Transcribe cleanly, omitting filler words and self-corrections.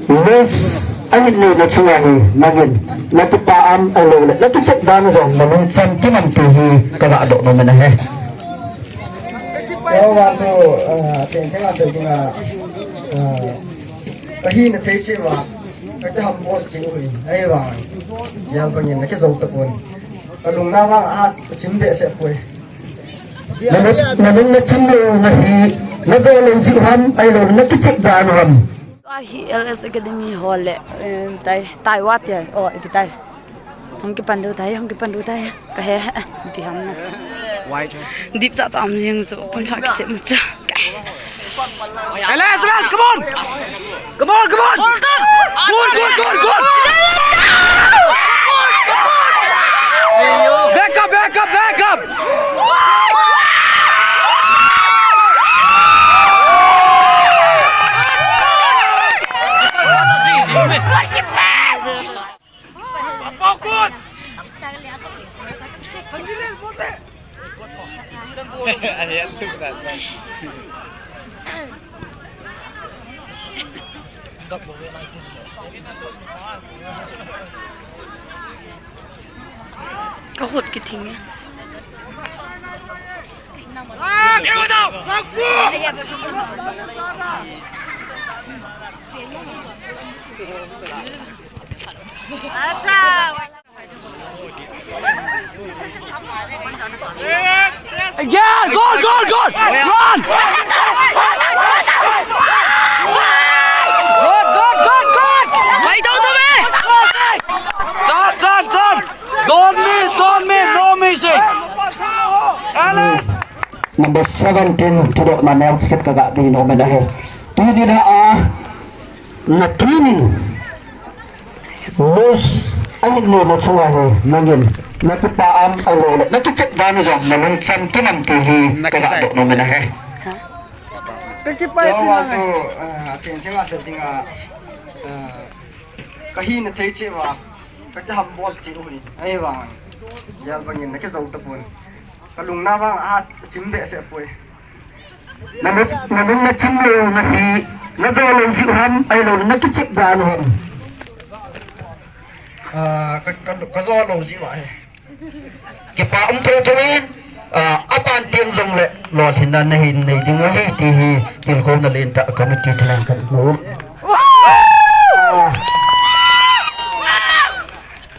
Luz anh này là chuyện gì mà nhìn là cái ba anh ở lối là cái chất ban rồi mà mình xem cái năm từ gì cái gạo độ mà mình này Yo wazo tiền thế là sự tình là cái hi nó thấy chứ mà cái học bộ chịu rồi ấy vào giờ coi nhìn cái dòng tập quần cái lùng nào vang chính vệ sẽ quay là mình chim lô nó do lên chịu hâm ai lô nó cái chất ban hâm LS Academy Hall TAYWA tiền ipitai không cái pandu tay cái hè bị ham na deep sa am riêng số pun lak se mu cha Let's come on back up có hụt cái thing á again goal run good mày đâu thôi mẹ John don't miss no missing Alice number 17 to độ mà neo chết cái gạo đi nó mình đây tuy nhiên là training Luz anh này là chuyện gì mà nhìn là cái ba anh ở lối là cái chất ban rồi mà mình xem cái năm từ gì cái gạo độ nó mình đây Yo wazo tiền thế là sự tình là cái hi nó thấy chứ mà cái học bộ chịu rồi ấy vào giờ coi nhìn cái dòng tập quần cái lùng nào vang chính vệ sẽ quay là mình chim lô nó do lên chịu hâm ai lô nó cái chất ban rồi cái do đồ gì vậy cái ba ông thôi thôi áp an tiếng rong lệ lọt hình này tiếng ấy thì khâu nó lên tại committee làm cái